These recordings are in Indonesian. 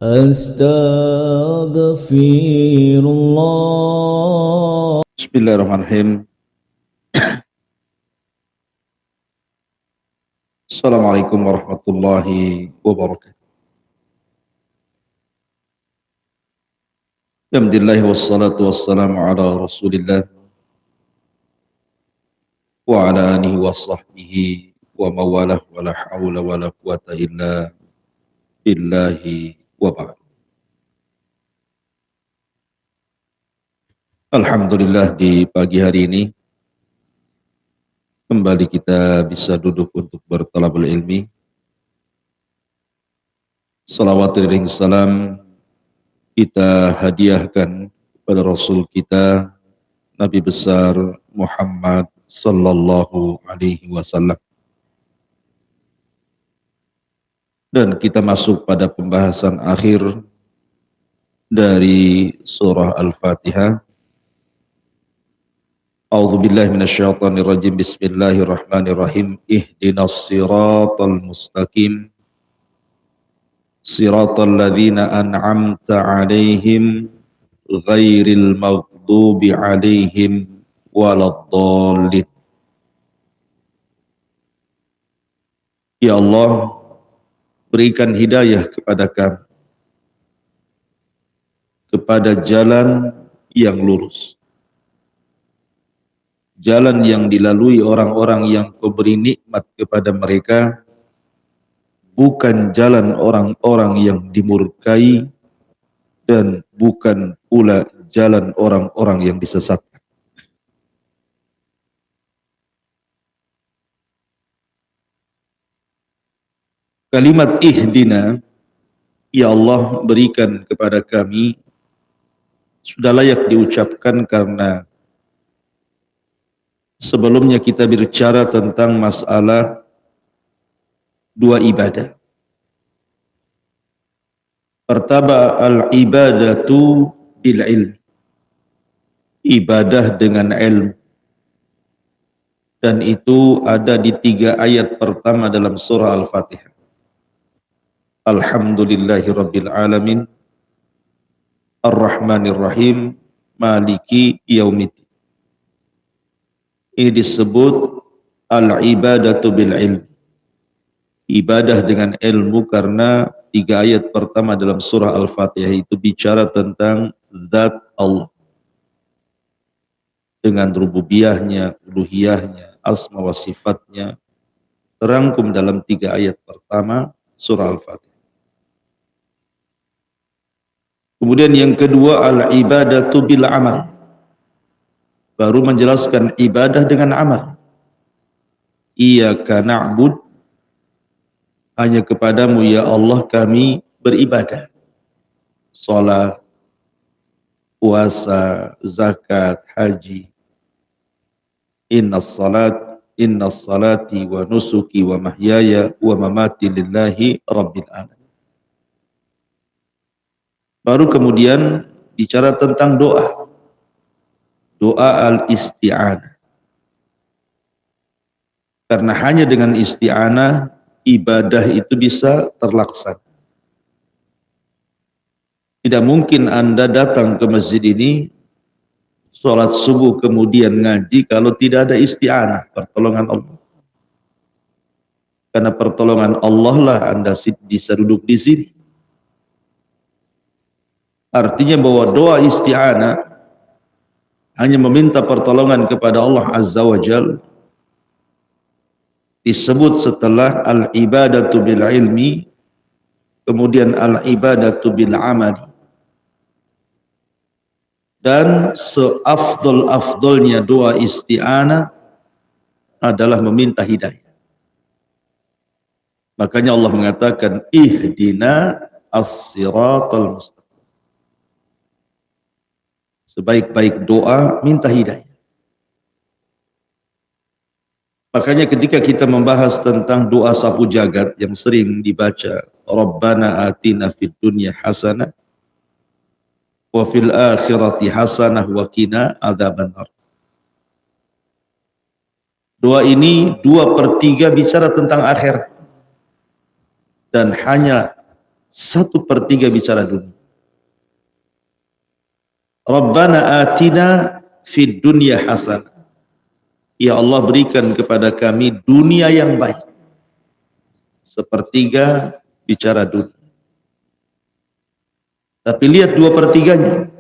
Astaghfirullah. Bismillahirrahmanirrahim. Assalamualaikum warahmatullahi wabarakatuh. Alhamdulillah wassalatu wassalamu ala Rasulillah wa ala alihi wa sahbihi wa mawalah wa la hawla wa la quwata illa billahi wa ba'd. Alhamdulillah di pagi hari ini kembali kita bisa duduk untuk bertalabul ilmi. Salawat dan salam kita hadiahkan kepada Rasul kita Nabi besar Muhammad sallallahu alaihi wasallam. Dan kita masuk pada pembahasan akhir dari surah Al-Fatihah. A'udzubillahi minasyaitonirrajim. Bismillahirrahmanirrahim. Ihdinas siratal mustaqim. Siratal ladzina an'amta 'alaihim ghairil maghdubi 'alaihim waladdallin. Ya Allah, berikan hidayah kepada kami kepada jalan yang lurus, jalan yang dilalui orang-orang yang Kau beri nikmat kepada mereka, bukan jalan orang-orang yang dimurkai dan bukan pula jalan orang-orang yang disesatkan. Kalimat ihdina, ya Allah berikan kepada kami, sudah layak diucapkan karena sebelumnya kita bicara tentang masalah dua ibadah. Pertama, al-ibadatu bil ilm, ibadah dengan ilmu, dan itu ada di 3 ayat pertama dalam surah Al-Fatihah. Alhamdulillahi rabbil alamin, ar-rahmanir rahim, maliki yaumiddin. Ini disebut al-ibadatu bil ilm, ibadah dengan ilmu, karena 3 ayat pertama dalam surah Al-Fatihah itu bicara tentang zat Allah dengan rububiyahnya, uluhiyahnya, asma wa sifatnya, terangkum dalam 3 ayat pertama surah Al-Fatihah. Kemudian yang kedua, al-ibadatu bil amal, baru menjelaskan ibadah dengan amal. Iyyaka na'bud, hanya kepadamu ya Allah kami beribadah. Salat, puasa, zakat, haji. Innas salati wa nusuki wa mahyaya wa mamati lillahi rabbil alamin. Baru kemudian bicara tentang doa. Doa al-isti'anah. Karena hanya dengan isti'anah ibadah itu bisa terlaksana. Tidak mungkin Anda datang ke masjid ini, sholat subuh kemudian ngaji kalau tidak ada isti'anah, pertolongan Allah. Karena pertolongan Allah lah Anda bisa duduk di sini. Artinya bahwa doa isti'anah hanya meminta pertolongan kepada Allah Azza wa Jalla, disebut setelah al-ibadatu bil ilmi, kemudian al-ibadatu bil amali. Dan seafdol-afdolnya doa isti'anah adalah meminta hidayah. Makanya Allah mengatakan ihdina as-siratal mustaqim. Sebaik-baik doa minta hidayah. Makanya ketika kita membahas tentang doa sapu jagat yang sering dibaca, Rabbana atina fid dunya hasanah wa fil akhirati hasanah wa qina adzabannar. Doa ini 2/3 bicara tentang akhirat, dan hanya 1/3 bicara dunia. Rabbana atina fid dunya hasanah. Ya Allah, berikan kepada kami dunia yang baik. 1/3 bicara dunia. Tapi lihat 2/3-nya.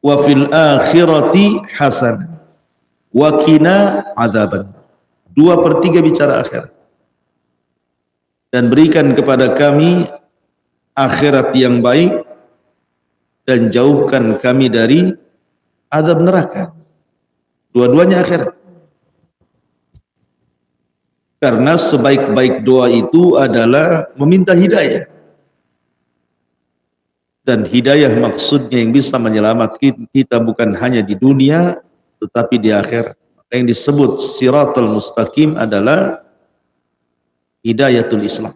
Wa fil akhirati hasanah wa qina adzaban. 2/3 bicara akhirat. Dan berikan kepada kami akhirat yang baik dan jauhkan kami dari azab neraka. Dua-duanya akhirat. Karena sebaik-baik doa itu adalah meminta hidayah. Dan hidayah maksudnya yang bisa menyelamatkan kita bukan hanya di dunia tetapi di akhirat. Yang disebut siratal mustaqim adalah hidayatul Islam.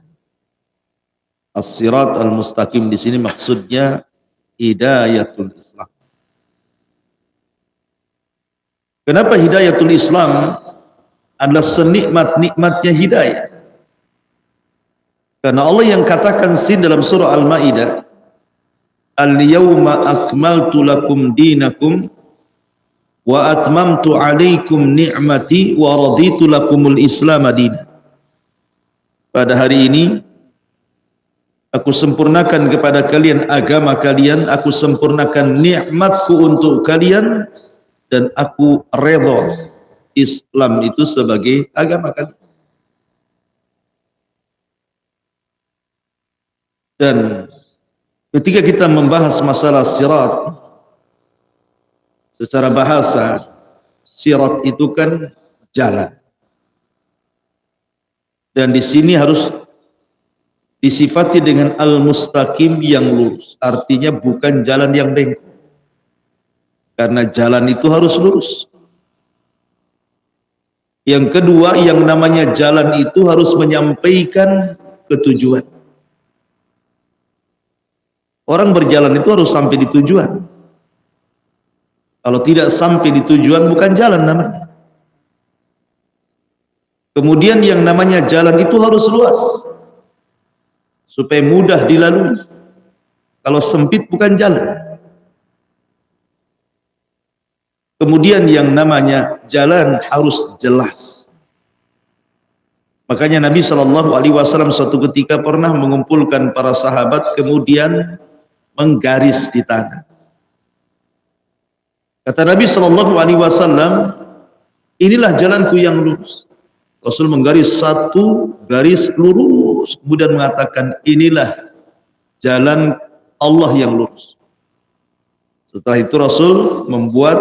As-sirat al-mustaqim di sini maksudnya hidayatul Islam. Kenapa hidayatul Islam adalah senikmat-nikmatnya hidayah? Karena Allah yang katakan dalam surah Al-Maidah, al-yawma akmaltu lakum dinakum wa atmamtu alaikum ni'mati wa raditu lakumul Islam madinah. Pada hari ini aku sempurnakan kepada kalian agama kalian, aku sempurnakan nikmatku untuk kalian, dan aku redha Islam itu sebagai agama kalian. Dan ketika kita membahas masalah sirat, secara bahasa sirat itu kan jalan. Dan di sini harus disifati dengan al-mustaqim yang lurus. Artinya bukan jalan yang bengkok. Karena jalan itu harus lurus. Yang kedua, yang namanya jalan itu harus menyampaikan ketujuan. Orang berjalan itu harus sampai di tujuan. Kalau tidak sampai di tujuan bukan jalan namanya. Kemudian yang namanya jalan itu harus luas supaya mudah dilalui. Kalau sempit bukan jalan. Kemudian yang namanya jalan harus jelas. Makanya Nabi SAW suatu ketika pernah mengumpulkan para sahabat kemudian menggaris di tanah. Kata Nabi SAW, inilah jalanku yang lurus. Rasul menggaris satu garis lurus, kemudian mengatakan inilah jalan Allah yang lurus. Setelah itu Rasul membuat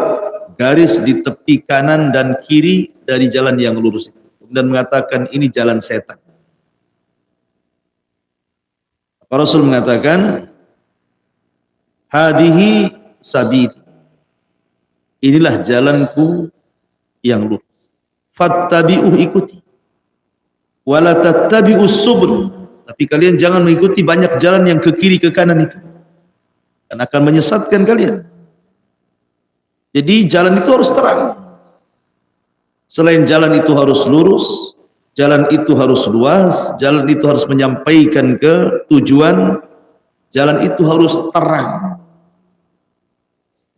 garis di tepi kanan dan kiri dari jalan yang lurus itu, dan mengatakan ini jalan setan. Rasul mengatakan hadihi sabili, inilah jalanku yang lurus, fattabi'uh, ikuti, wala tattabi'us subul, tapi kalian jangan mengikuti banyak jalan yang ke kiri ke kanan itu, dan akan menyesatkan kalian. Jadi jalan itu harus terang. Selain jalan itu harus lurus, jalan itu harus luas, jalan itu harus menyampaikan ke tujuan, jalan itu harus terang.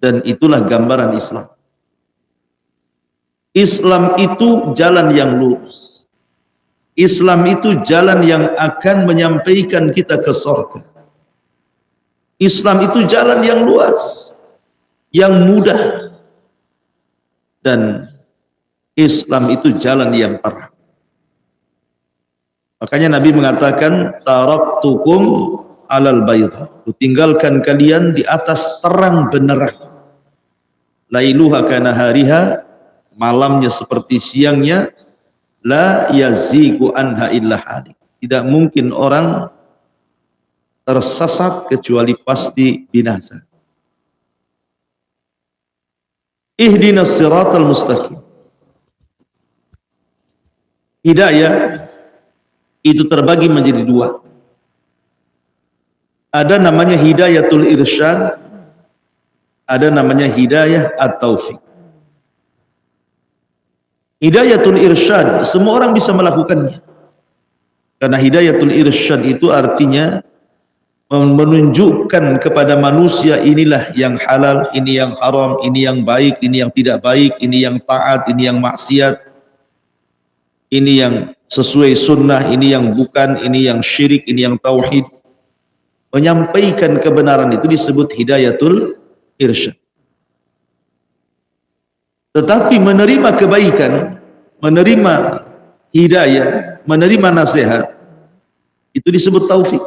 Dan itulah gambaran Islam. Islam itu jalan yang lurus. Islam itu jalan yang akan menyampaikan kita ke surga. Islam itu jalan yang luas, yang mudah, dan Islam itu jalan yang terang. Makanya Nabi mengatakan taraktukum alal baydah, tinggalkan kalian di atas terang benderang, lailuha kanahariha, malamnya seperti siangnya, la yazigu anha illa halik, tidak mungkin orang tersesat kecuali pasti binasa. Ihdinas siratal mustaqim. Hidayah itu terbagi menjadi dua. Ada namanya hidayatul irsyad, ada namanya hidayah at-taufiq. Hidayatul irsyad semua orang bisa melakukannya. Karena hidayatul irsyad itu artinya menunjukkan kepada manusia inilah yang halal, ini yang haram, ini yang baik, ini yang tidak baik, ini yang taat, ini yang maksiat, ini yang sesuai sunnah, ini yang bukan, ini yang syirik, ini yang tauhid. Menyampaikan kebenaran itu disebut hidayatul irsyad. Tetapi menerima kebaikan, menerima hidayah, menerima nasihat, itu disebut taufik.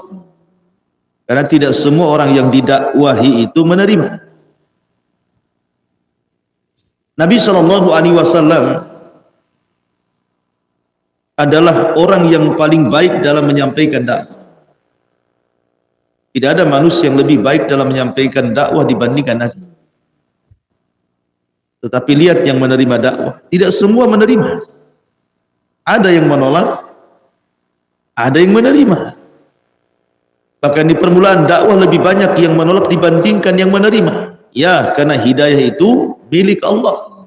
Karena tidak semua orang yang didakwahi itu menerima. Nabi SAW adalah orang yang paling baik dalam menyampaikan dakwah. Tidak ada manusia yang lebih baik dalam menyampaikan dakwah dibandingkan Nabi. Tetapi lihat yang menerima dakwah, tidak semua menerima. Ada yang menolak, ada yang menerima. Bahkan di permulaan dakwah lebih banyak yang menolak dibandingkan yang menerima. Ya, karena hidayah itu milik Allah.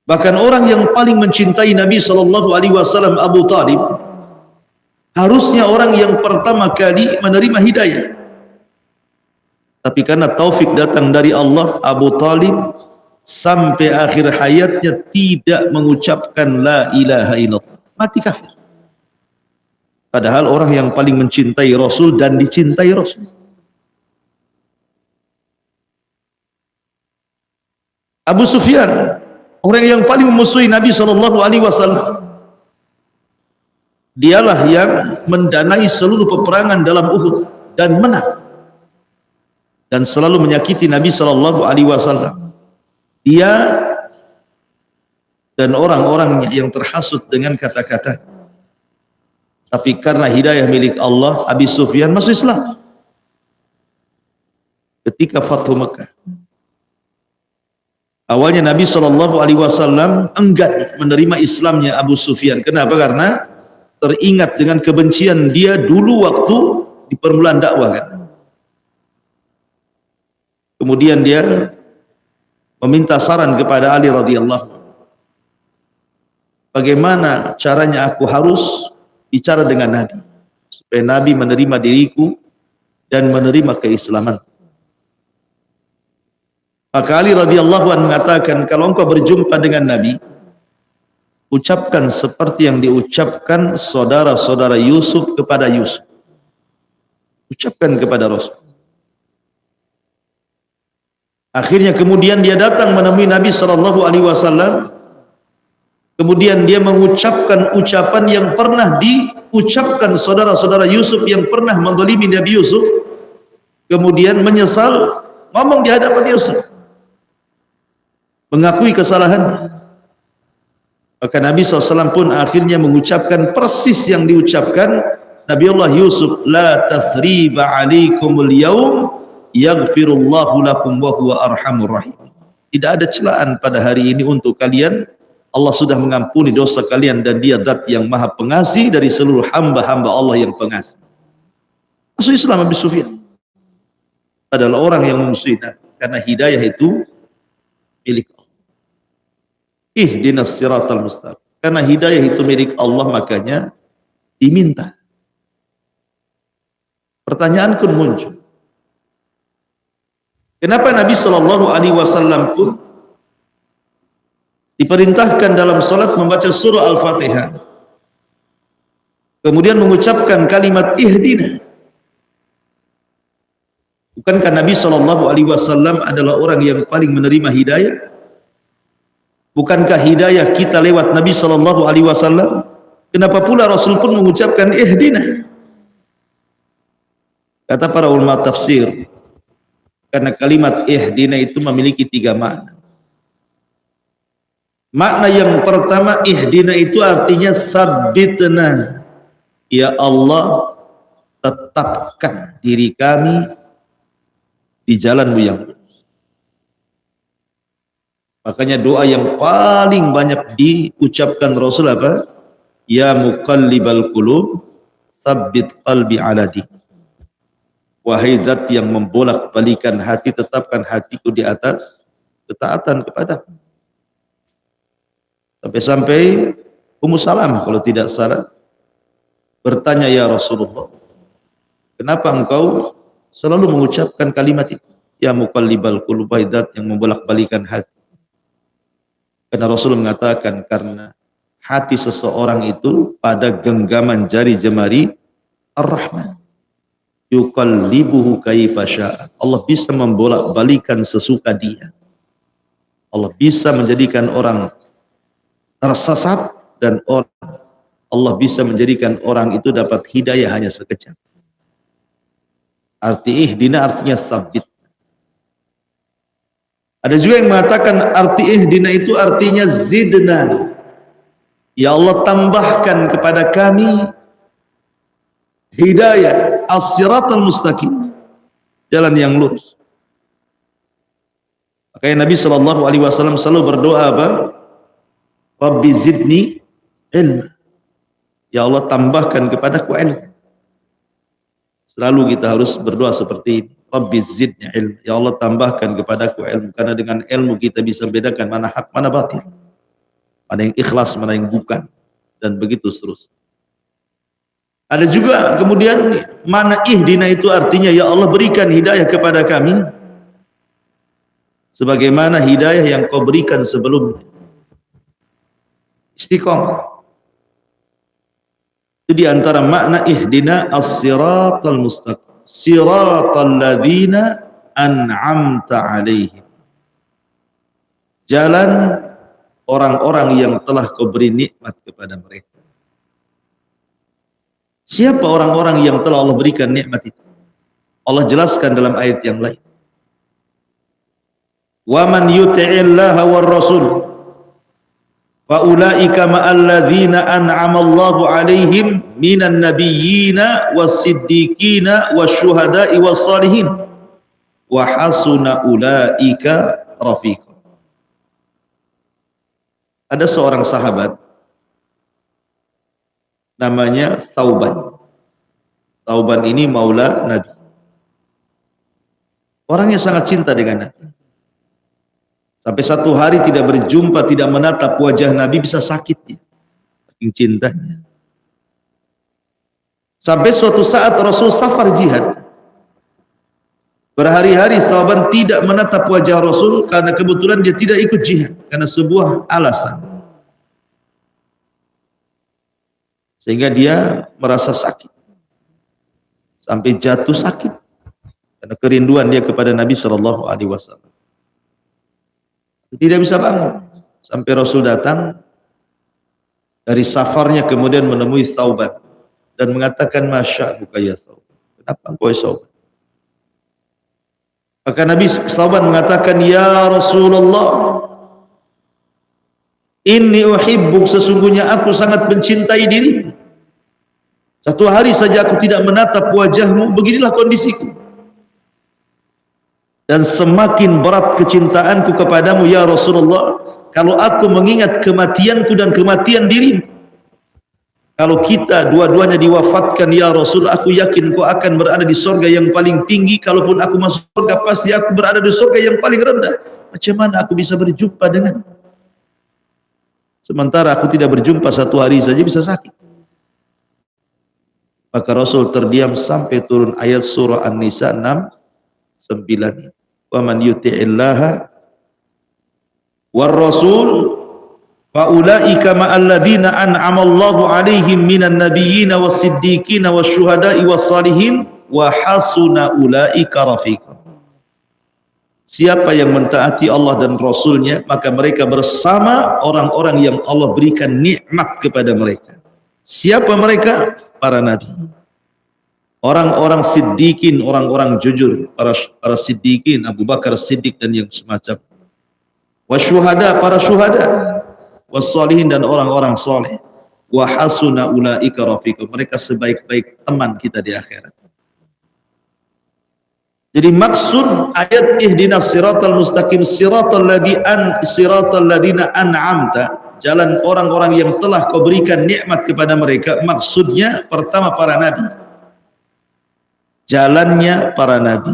Bahkan orang yang paling mencintai Nabi SAW, Abu Talib, harusnya orang yang pertama kali menerima hidayah. Tapi karena taufik datang dari Allah, Abu Talib sampai akhir hayatnya tidak mengucapkan la ilaha illallah. Mati kafir. Padahal orang yang paling mencintai Rasul dan dicintai Rasul. Abu Sufyan, orang yang paling memusuhi Nabi SAW, dialah yang mendanai seluruh peperangan dalam Uhud dan menang, dan selalu menyakiti Nabi SAW. Dia dan orang-orang yang terhasut dengan kata-kata. Tapi karena hidayah milik Allah, Abi Sufyan masuk Islam ketika Fathu Mekah. Awalnya Nabi SAW enggan menerima Islamnya Abu Sufyan. Kenapa? Karena teringat dengan kebencian dia dulu waktu di permulaan dakwah kan. Kemudian dia meminta saran kepada Ali radhiyallahu anhu. Bagaimana caranya aku harus bicara dengan Nabi supaya Nabi menerima diriku dan menerima keislaman. Maka Ali radhiyallahu anhu mengatakan, kalau engkau berjumpa dengan Nabi, ucapkan seperti yang diucapkan saudara-saudara Yusuf kepada Yusuf. Ucapkan kepada Rasul. Akhirnya kemudian dia datang menemui Nabi SAW. Kemudian dia mengucapkan ucapan yang pernah diucapkan saudara-saudara Yusuf yang pernah menzalimi Nabi Yusuf. Kemudian menyesal, ngomong di hadapan Yusuf, mengakui kesalahannya. Maka Nabi SAW pun akhirnya mengucapkan persis yang diucapkan Nabiullah Yusuf, la tathriba alaikumul yaum yaghfirullahu lakum wa huwa arhamur rahim. Tidak ada celaan pada hari ini untuk kalian. Allah sudah mengampuni dosa kalian dan dia zat yang maha pengasih dari seluruh hamba-hamba Allah yang pengasih. Masuk Islam Abu Sufyan adalah orang yang memusuhi Nabi, karena hidayah itu milik Allah. Ihdinas siratal mustaqim. Karena hidayah itu milik Allah, makanya diminta. Pertanyaan pun muncul. Kenapa Nabi SAW pun diperintahkan dalam salat membaca surah Al-Fatihah, kemudian mengucapkan kalimat ihdina? Bukankah Nabi SAW adalah orang yang paling menerima hidayah? Bukankah hidayah kita lewat Nabi SAW? Kenapa pula Rasul pun mengucapkan ihdina? Kata para ulama tafsir, karena kalimat ihdina itu memiliki 3 makna. Makna yang pertama, ihdina itu artinya sabbitna, ya Allah tetapkan diri kami di jalanmu yang lurus. Makanya doa yang paling banyak diucapkan Rasul apa? Ya muqallibal qulub tsabbit qalbi ala dinik. Wahai zat yang membolak-balikan hati, tetapkan hatiku di atas ketaatan kepadamu. Sampai-sampai Ummu Salamah kalau tidak salah bertanya, ya Rasulullah, kenapa engkau selalu mengucapkan kalimat itu, ya muqallibal qulub, zat yang membolak-balikan hati? Karena Rasul mengatakan karena hati seseorang itu pada genggaman jari jemari Ar-Rahman, yuqallibuhu kaifa syaa. Allah bisa membolak-balikan sesuka Dia. Allah bisa menjadikan orang tersesat dan Allah bisa menjadikan orang itu dapat hidayah hanya sekejap. Arti ihdina artinya sabit. Ada juga yang mengatakan arti ihdina itu artinya zidna. Ya Allah, tambahkan kepada kami hidayah as-siratal mustaqim, jalan yang lurus. Makanya Nabi SAW selalu berdoa apa? Rabbi zidni ilma. Ya Allah, tambahkan kepadaku ilmu. Selalu kita harus berdoa seperti ini. Rabbi zidni ilma. Ya Allah, tambahkan kepadaku ilmu. Karena dengan ilmu kita bisa membedakan mana hak, mana batil. Mana yang ikhlas, mana yang bukan. Dan begitu seterusnya. Ada juga kemudian mana ihdina itu artinya ya Allah, berikan hidayah kepada kami sebagaimana hidayah yang kau berikan sebelumnya. Istiqomah. Itu diantara makna ihdina as-siratal mustaqim, siratal ladzina an'amta alaihim, jalan orang-orang yang telah kau beri nikmat kepada mereka. Siapa orang-orang yang telah Allah berikan nikmat itu? Allah jelaskan dalam ayat yang lain. Wa man yuti'illaha war rasul faulaika ma'alladzina an'ama Allahu 'alaihim minan nabiyyina was-siddiqina wasyuhada'i was-shalihin wa hasuna ulaika rafiqa. Ada seorang sahabat namanya Thauban. Thauban ini maula Nabi. Orangnya sangat cinta dengan Nabi. Sampai satu hari tidak berjumpa, tidak menatap wajah Nabi, bisa sakit dia, saking cintanya. Sampai suatu saat Rasul safar jihad, berhari-hari Thauban tidak menatap wajah Rasul karena kebetulan dia tidak ikut jihad karena sebuah alasan, sehingga dia merasa sakit sampai jatuh sakit karena kerinduan dia kepada Nabi SAW. Tidak bisa bangun sampai Rasul datang dari safarnya, kemudian menemui Thauban dan mengatakan, masya'uka ya Thauban, kenapa engkau Thauban? Maka Nabi Thauban mengatakan, ya Rasulullah, inni uhibbuk, sesungguhnya aku sangat mencintai dirimu. Satu hari saja aku tidak menatap wajahmu, beginilah kondisiku. Dan semakin berat kecintaanku kepadamu ya Rasulullah, kalau aku mengingat kematianku dan kematian dirimu. Kalau kita dua-duanya diwafatkan ya Rasul, aku yakin kau akan berada di surga yang paling tinggi. Kalaupun aku masuk surga, pasti aku berada di surga yang paling rendah. Macam mana aku bisa berjumpa denganmu? Sementara aku tidak berjumpa satu hari saja bisa sakit. Maka Rasul terdiam sampai turun ayat surah An-Nisa 6:9. Wa man yuti'illaha war rasul fa ulaika ma'alladzina an'ama Allahu 'alaihim minan nabiyyina was-siddiqina wasyuhada'i was-shalihin wa hasuna ulaika rafiqa. Siapa yang mentaati Allah dan Rasulnya, maka mereka bersama orang-orang yang Allah berikan nikmat kepada mereka. Siapa mereka? Para nabi, orang-orang siddiqin, orang-orang jujur, para siddiqin, Abu Bakar Siddiq dan yang semacam. Wasyuhada, para syuhada, wassalihin, dan orang-orang soleh. Wa hasuna ulaika rafiqa, mereka sebaik-baik teman kita di akhirat. Jadi maksud ayat ihdinas siratal mustaqim, siratal ladzina an'amta, jalan orang-orang yang telah kau berikan nikmat kepada mereka, maksudnya pertama para nabi, jalannya para nabi.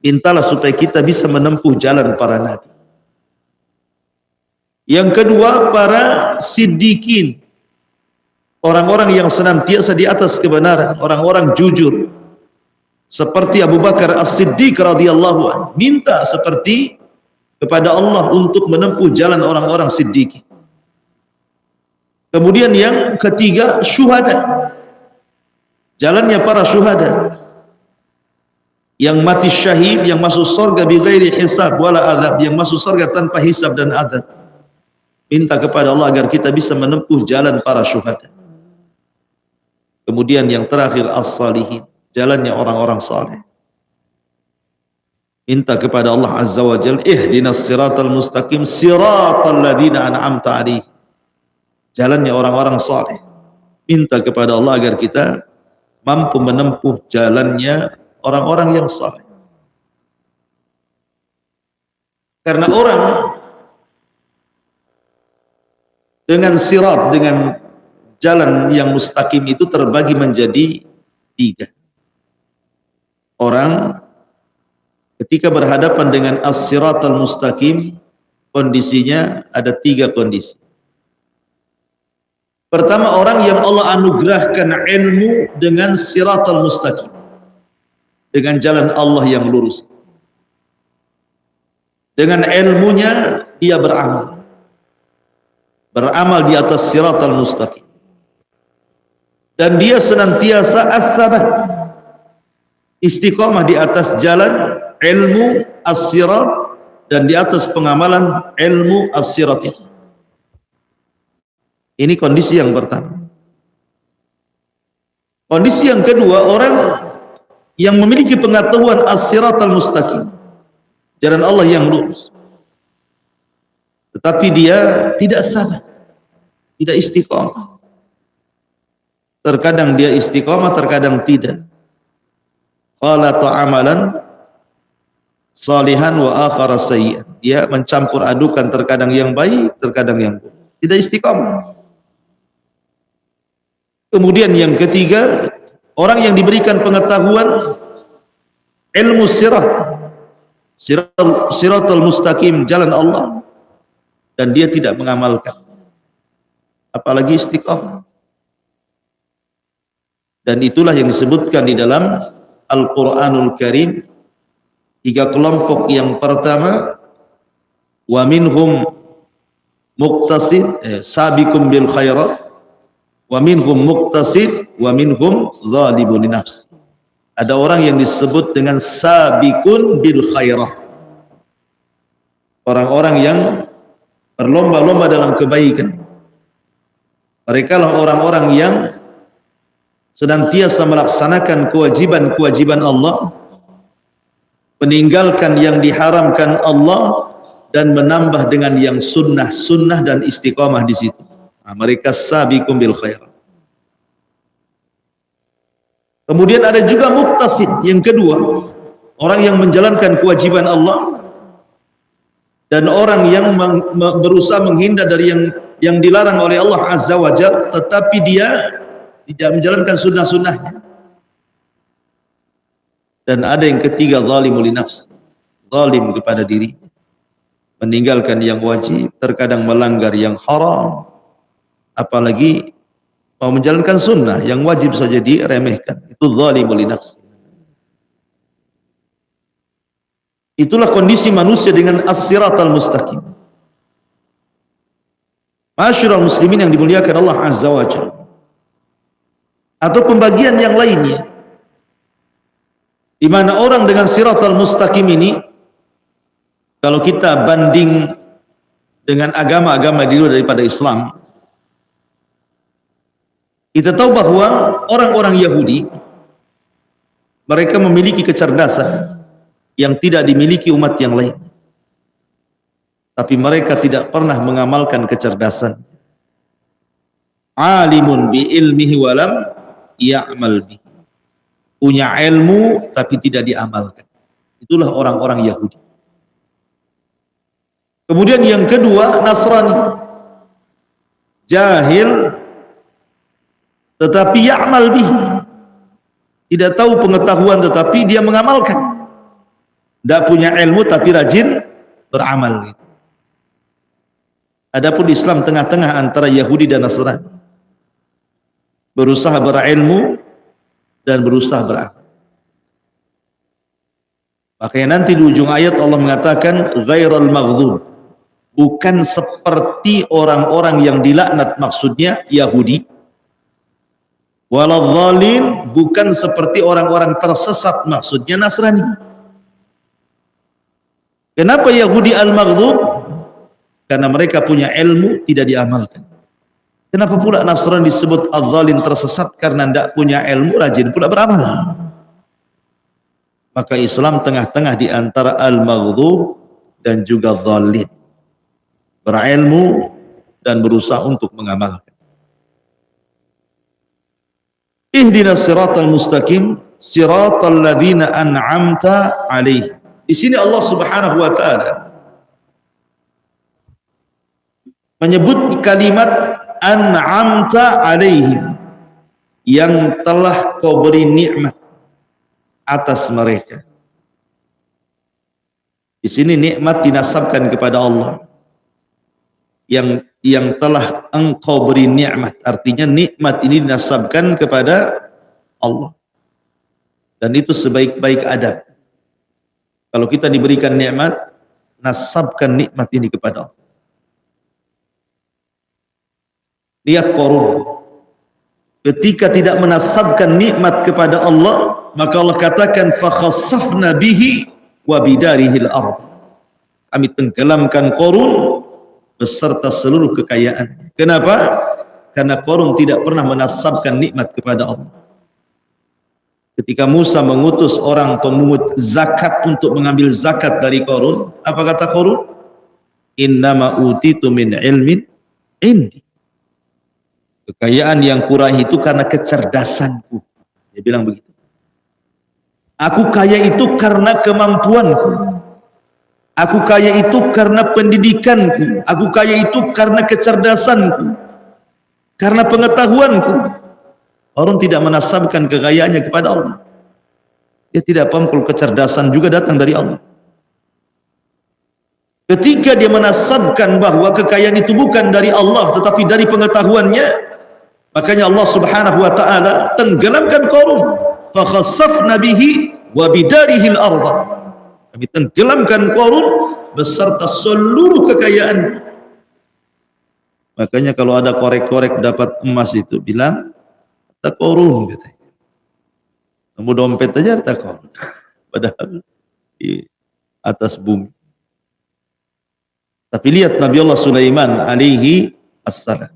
Mintalah supaya kita bisa menempuh jalan para nabi. Yang kedua, para siddiqin, orang-orang yang senantiasa di atas kebenaran, orang-orang jujur. Seperti Abu Bakar As-Siddiq radhiyallahu anhu, minta seperti kepada Allah untuk menempuh jalan orang-orang siddiqin. Kemudian yang ketiga, syuhada. Jalannya para syuhada yang mati syahid, yang masuk surga bighairi hisab wala adab, yang masuk surga tanpa hisab dan adab. Minta kepada Allah agar kita bisa menempuh jalan para syuhada. Kemudian yang terakhir, as-salihin, jalannya orang-orang saleh. Minta kepada Allah Azza wa Jalla, ihdinas siratal mustaqim siratal ladzina an'amta 'alaihim, jalannya orang-orang saleh. Minta kepada Allah agar kita mampu menempuh jalannya orang-orang yang saleh. Karena orang dengan sirat, dengan jalan yang mustaqim itu terbagi menjadi tiga. Orang ketika berhadapan dengan as-siratal mustaqim, kondisinya ada tiga kondisi. Pertama, orang yang Allah anugerahkan ilmu dengan siratal mustaqim, dengan jalan Allah yang lurus. Dengan ilmunya dia beramal di atas siratal mustaqim, dan dia senantiasa as-sabat, istiqamah di atas jalan ilmu as-sirat dan di atas pengamalan ilmu as-sirat itu. Ini kondisi yang pertama. Kondisi yang kedua, orang yang memiliki pengetahuan as-siratal mustaqim, jalan Allah yang lurus, tetapi dia tidak sabat, tidak istiqamah. Terkadang dia istiqamah, terkadang tidak. Qala ta'amalan salihan wa akhara sayyi'an. Dia mencampur adukan, terkadang yang baik, terkadang yang buruk. Tidak istiqamah. Kemudian yang ketiga, orang yang diberikan pengetahuan ilmu siratal mustaqim, jalan Allah, dan dia tidak mengamalkan, apalagi istiqamah. Dan itulah yang disebutkan di dalam Al-Quranul Karim, tiga kelompok. Yang pertama, wa minhum muqtasid sabiqum bil khairat, wa minhum muqtasid, wa minhum zalimun li nafsi. Ada orang yang disebut dengan sabiqun bil khairat, orang-orang yang berlomba-lomba dalam kebaikan. Mereka lah orang-orang yang senantiasa melaksanakan kewajiban-kewajiban Allah, meninggalkan yang diharamkan Allah, dan menambah dengan yang sunnah-sunnah dan istiqamah di situ. Nah, mereka sabiqum bil khairat. Kemudian ada juga muqtasid, yang kedua, orang yang menjalankan kewajiban Allah dan orang yang berusaha menghindar dari yang dilarang oleh Allah Azza wa Jalla, tetapi dia tidak menjalankan sunnah-sunnahnya. Dan ada yang ketiga, zalimul li nafsi, zalim kepada dirinya, meninggalkan yang wajib, terkadang melanggar yang haram, apalagi mau menjalankan sunnah, yang wajib saja diremehkan. Itu zalimul li nafsi. Itulah kondisi manusia dengan as-siratal mustaqim. Masyarul muslimin yang dimuliakan Allah Azza wa Jalla. Atau pembagian yang lainnya, di mana orang dengan siratal mustaqim ini, kalau kita banding dengan agama-agama di luar daripada Islam, kita tahu bahwa orang-orang Yahudi, mereka memiliki kecerdasan yang tidak dimiliki umat yang lain, tapi mereka tidak pernah mengamalkan kecerdasan. Alimun bi ilmihi walam ya'mal bi, punya ilmu tapi tidak diamalkan. Itulah orang-orang Yahudi. Kemudian yang kedua, Nasrani, jahil tetapi ya'mal bihi, tidak tahu pengetahuan tetapi dia mengamalkan. Tidak punya ilmu tapi rajin beramal. Adapun Islam tengah-tengah antara Yahudi dan Nasrani, berusaha berilmu dan berusaha beramal. Makanya nanti di ujung ayat Allah mengatakan ghairal maghdub, bukan seperti orang-orang yang dilaknat, maksudnya Yahudi, waladhdallin, bukan seperti orang-orang tersesat, maksudnya Nasrani. Kenapa Yahudi al-maghdub? Karena mereka punya ilmu tidak diamalkan. Kenapa pula Nasrani disebut adh-dhalin, tersesat? Karena tidak punya ilmu, rajin pula beramal. Maka Islam tengah-tengah di antara al-maghdub dan juga dhalin, berilmu dan berusaha untuk mengamalkan. Ihdinas siratal mustaqim siratal ladzina an'amta alaihim. Di sini Allah Subhanahu wa taala menyebut kalimat an'amta alaihim, yang telah kau beri nikmat atas mereka. Di sini nikmat dinasabkan kepada Allah. Yang telah engkau beri nikmat, artinya nikmat ini dinasabkan kepada Allah. Dan itu sebaik-baik adab. Kalau kita diberikan nikmat, nasabkan nikmat ini kepada Allah. Lihat Qarun, ketika tidak menasabkan nikmat kepada Allah, maka Allah katakan fa khassafna bihi wa bidarihil ardh. Kami tenggelamkan Qarun beserta seluruh kekayaannya. Kenapa? Karena Qarun tidak pernah menasabkan nikmat kepada Allah. Ketika Musa mengutus orang pemungut zakat untuk mengambil zakat dari Qarun, apa kata Qarun? Innama utitu min ilmin indi. Kekayaan yang kurang itu karena kecerdasanku. Dia bilang begitu. Aku kaya itu karena kemampuanku. Aku kaya itu karena pendidikanku. Aku kaya itu karena kecerdasanku, karena pengetahuanku. Orang tidak menasabkan kekayaannya kepada Allah. Dia tidak paham kalau kecerdasan juga datang dari Allah. Ketika dia menasabkan bahwa kekayaan itu bukan dari Allah tetapi dari pengetahuannya, makanya Allah Subhanahu wa taala tenggelamkan Qarun. Fa khassafna bihi wa bidarihil ardh. Kami tenggelamkan Qarun beserta seluruh kekayaan. Makanya kalau ada korek-korek dapat emas itu bilang harta Qarun katanya. Kamu dompet aja harta Qarun. Padahal di atas bumi. Tapi lihat Nabi Allah Sulaiman alaihi assalam.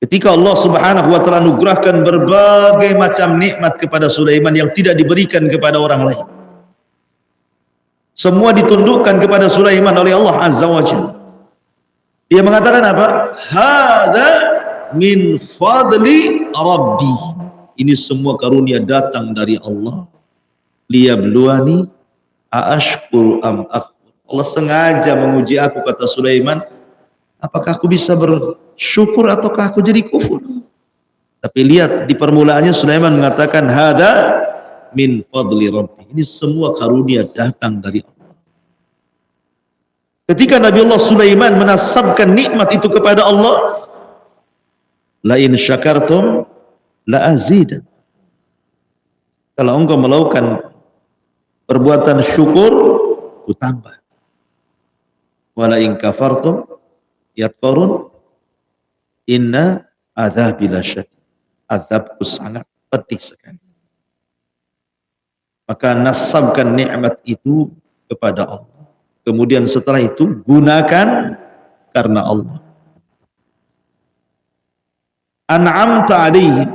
Ketika Allah Subhanahu wa taala anugerahkan berbagai macam nikmat kepada Sulaiman yang tidak diberikan kepada orang lain. Semua ditundukkan kepada Sulaiman oleh Allah Azza wa Jalla. Dia mengatakan apa? Hadza min fadli Rabbi. Ini semua karunia datang dari Allah. Liyabluwani aashkur am akfur. Allah sengaja menguji aku, kata Sulaiman. Apakah aku bisa bersyukur ataukah aku jadi kufur? Tapi lihat di permulaannya Sulaiman mengatakan hadza min fadli Rabbi. Ini semua karunia datang dari Allah. Ketika Nabi Allah Sulaiman menasabkan nikmat itu kepada Allah, la in syakartum la azidan. Kalau engkau melakukan perbuatan syukur, ku tambah. Wala in kafartum ya Qarun inna adzabi lasyadid. Azabku sangat pedih sekali. Maka nasabkan nikmat itu kepada Allah. Kemudian setelah itu gunakan karena Allah. An'amta alaihim.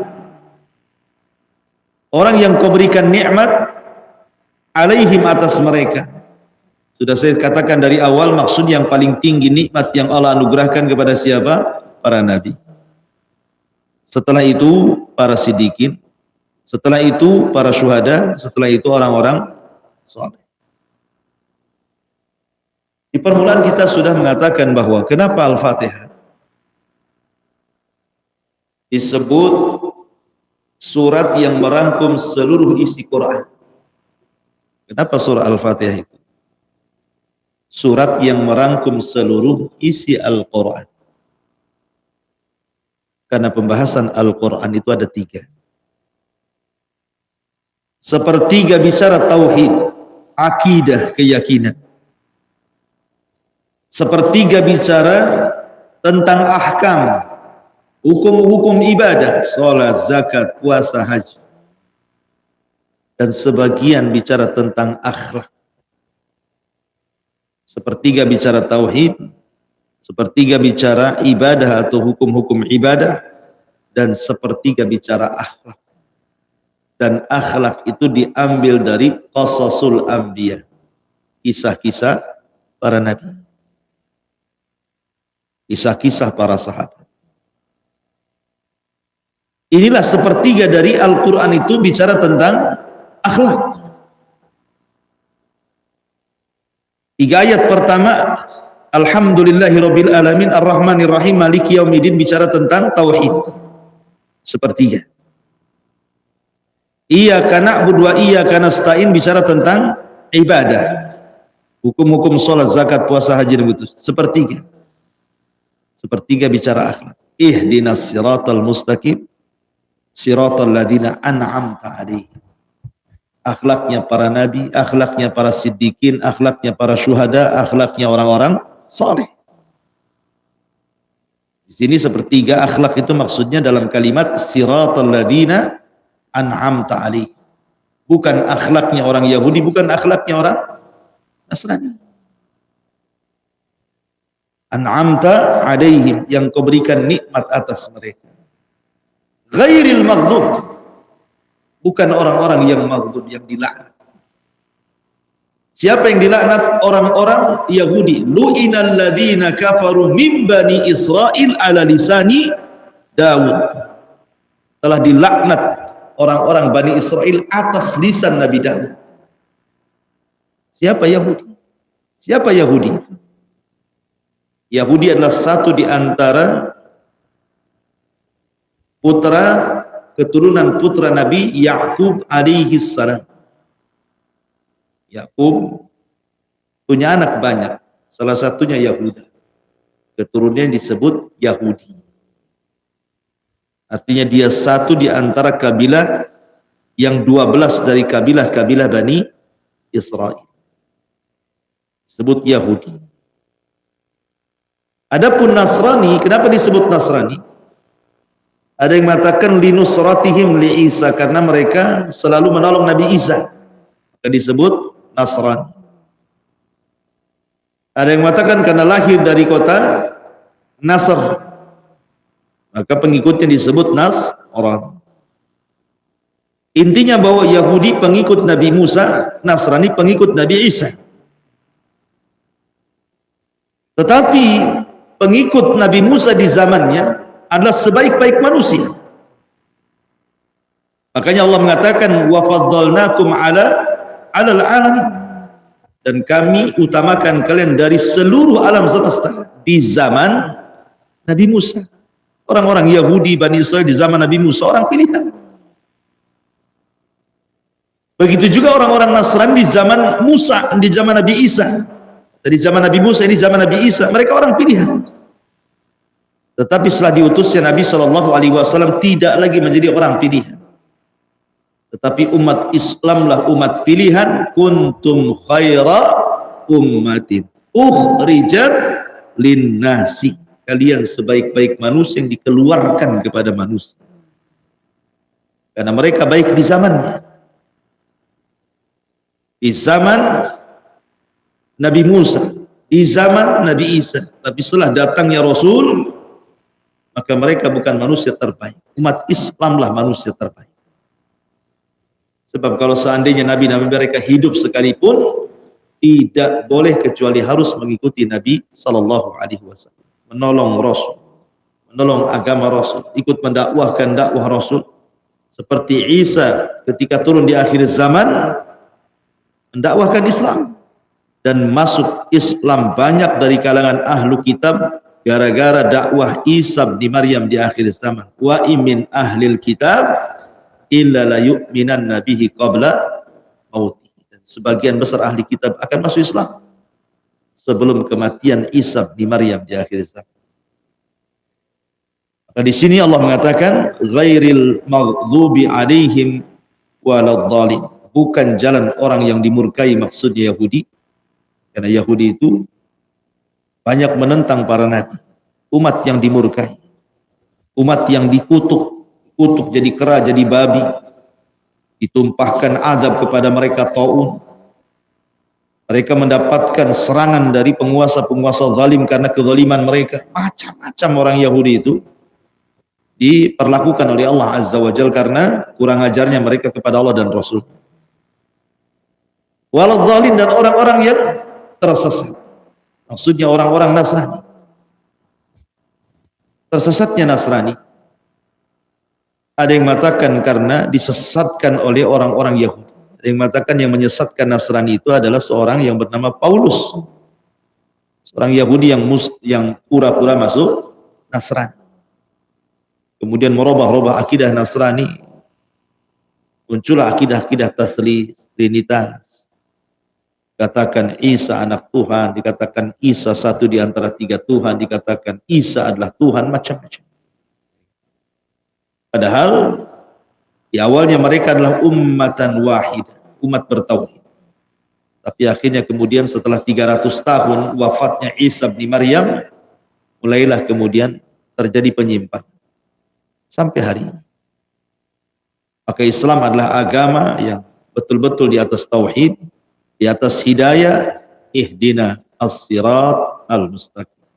Orang yang kau berikan nikmat alaihim, atas mereka. Sudah saya katakan dari awal, maksud yang paling tinggi nikmat yang Allah anugerahkan kepada siapa? Para nabi. Setelah itu para siddiqin, setelah itu para syuhada, setelah itu orang-orang saleh. Di permulaan kita sudah mengatakan bahwa kenapa Al-Fatihah disebut surat yang merangkum seluruh isi Quran. Kenapa surah Al-Fatihah itu? surat yang merangkum seluruh isi Al-Quran. Karena pembahasan Al-Quran itu ada 3. Sepertiga bicara tauhid, akidah, keyakinan. Sepertiga bicara tentang ahkam, hukum-hukum ibadah, sholat, zakat, puasa, haji. Dan sebagian bicara tentang akhlak. Sepertiga bicara tauhid, sepertiga bicara ibadah atau hukum-hukum ibadah, dan sepertiga bicara akhlak. Dan akhlak itu diambil dari qasasul anbiya, kisah-kisah para nabi, kisah-kisah para sahabat. Inilah sepertiga dari Al-Quran itu bicara tentang akhlak. 3 ayat pertama, Alhamdulillahirabbil alamin arrahmanir rahim maliki yaumiddin, bicara tentang tauhid. Sepertiga. Iyyaka na'budu wa iyyaka nasta'in, bicara tentang ibadah. Hukum-hukum salat, zakat, puasa, haji, dan itu. Sepertiga. Sepertiga bicara akhlak. Ihdinas siratal mustaqim siratal ladzina an'amta 'alaihim. Akhlaknya para nabi, akhlaknya para siddiqin, akhlaknya para syuhada, akhlaknya orang-orang saleh. Di sini sepertiga akhlak itu maksudnya dalam kalimat siratal ladzina an'amta 'alaihim. Bukan akhlaknya orang Yahudi, bukan akhlaknya orang Nasrani. An'amta 'alaihim, yang kau berikan nikmat atas mereka. Ghairil maghdub, bukan orang-orang yang maghdub, yang dilaknat. Siapa yang dilaknat? Orang-orang Yahudi. Lu'inal ladzina kafaru min bani Israil ala lisani Daud. Telah dilaknat orang-orang Bani Israel atas lisan Nabi Daud. Siapa Yahudi? Siapa Yahudi? Yahudi adalah satu di antara putra keturunan putra Nabi Yakub alaihi salam. Yakub punya anak banyak, salah satunya Yahuda. Keturunannya disebut Yahudi. Artinya dia satu di antara kabilah yang 12 dari kabilah-kabilah Bani Israel. Disebut Yahudi. Adapun Nasrani, kenapa disebut Nasrani? Ada yang mengatakan linusratihim li Isa, karena mereka selalu menolong Nabi Isa, maka disebut Nasrani. Ada yang mengatakan karena lahir dari kota Nasr, maka pengikutnya disebut Nasrani. Intinya bahwa Yahudi pengikut Nabi Musa, Nasrani pengikut Nabi Isa. Tetapi pengikut Nabi Musa di zamannya adalah sebaik-baik manusia. Makanya Allah mengatakan wa faddalnakum alal alamin, dan kami utamakan kalian dari seluruh alam semesta di zaman Nabi Musa. Orang-orang Yahudi Bani Israel di zaman Nabi Musa orang pilihan. Begitu juga orang-orang Nasrani di zaman Musa, di zaman Nabi Isa. Dari zaman Nabi Musa, ini zaman Nabi Isa, mereka orang pilihan. Tetapi setelah diutusnya Nabi SAW tidak lagi menjadi orang pilihan, tetapi umat Islamlah umat pilihan. Kuntum khaira ummatin ukhrijat linnasi, kalian sebaik-baik manusia yang dikeluarkan kepada manusia, karena mereka baik di zamannya, di zaman Nabi Musa, di zaman Nabi Isa. Tapi setelah datangnya Rasul, maka mereka bukan manusia terbaik. Umat Islamlah manusia terbaik. Sebab kalau seandainya Nabi-Nabi mereka hidup sekalipun, tidak boleh kecuali harus mengikuti Nabi Sallallahu Alaihi Wasallam, menolong Rasul, menolong agama Rasul, ikut mendakwahkan dakwah Rasul. Seperti Isa ketika turun di akhir zaman, mendakwahkan Islam. Dan masuk Islam banyak dari kalangan ahlu kitab gara-gara dakwah Isa bin Maryam di akhir zaman. Wa imin ahlil kitab illa la yu'minan nabihi qabla mauti. Dan sebagian besar ahli kitab akan masuk Islam sebelum kematian Isa bin Maryam di akhir zaman. Maka di sini Allah mengatakan ghairil maghdubi alaihim waladhdallin, bukan jalan orang yang dimurkai, maksudnya Yahudi, karena Yahudi itu banyak menentang para nabi, umat yang dimurkai, umat yang dikutuk, kutuk jadi kera, jadi babi, ditumpahkan azab kepada mereka taun. Mereka mendapatkan serangan dari penguasa-penguasa zalim karena kezaliman mereka. Macam-macam orang Yahudi itu diperlakukan oleh Allah Azza wa Jalla karena kurang ajarnya mereka kepada Allah dan Rasul. Waladhdallin, dan orang-orang yang tersesat, maksudnya orang-orang Nasrani. Tersesatnya Nasrani, ada yang mengatakan karena disesatkan oleh orang-orang Yahudi. Ada yang mengatakan yang menyesatkan Nasrani itu adalah seorang yang bernama Paulus, seorang Yahudi yang pura-pura masuk Nasrani, kemudian merubah-rubah akidah Nasrani, muncullah akidah-akidah taslis, trinitas, katakan Isa anak Tuhan, dikatakan Isa satu di antara tiga Tuhan, dikatakan Isa adalah Tuhan, macam-macam. Padahal di awalnya mereka adalah ummatan wahidah, umat bertauhid. Tapi akhirnya kemudian setelah 300 tahun wafatnya Isa bin Maryam, mulailah kemudian terjadi penyimpangan sampai hari ini. Maka Islam adalah agama yang betul-betul di atas tauhid, di atas hidayah, ihdina as-sirat al-mustaqim.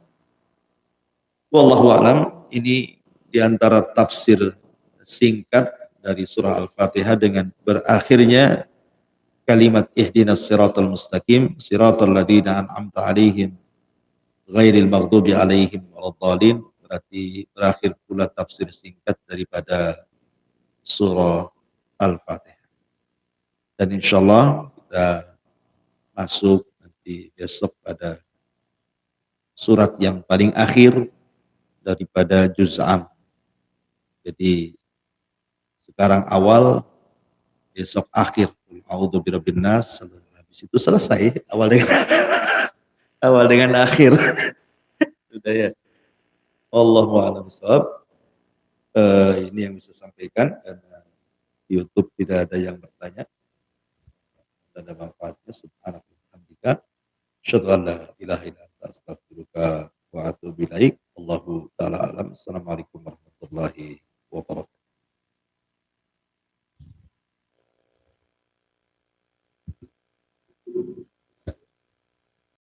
Wallahu a'lam. Ini di antara tafsir singkat dari surah Al-Fatihah dengan berakhirnya kalimat ihdinas siratal mustaqim siratal ladzina an'amta 'alaihim ghairil maghdubi 'alaihim waladdallin. Berarti berakhir pula tafsir singkat daripada surah Al-Fatihah. Dan insyaallah kita masuk nanti besok pada surat yang paling akhir daripada juz am. Jadi sekarang awal, besok akhir. A'udzu birabbin nas, habis itu selesai awal dengan akhir. Sudah ya. Wallahu a'lam bishawab. Ini yang bisa sampaikan karena di YouTube tidak ada yang bertanya. Tidak ada manfaatnya. Subhanallah, alhamdulillah. Asyhadu an la ilaha illa anta astaghfiruka wa atubu ilaik. Allahu taala alam. Assalamualaikum warahmatullahi wabarakatuh.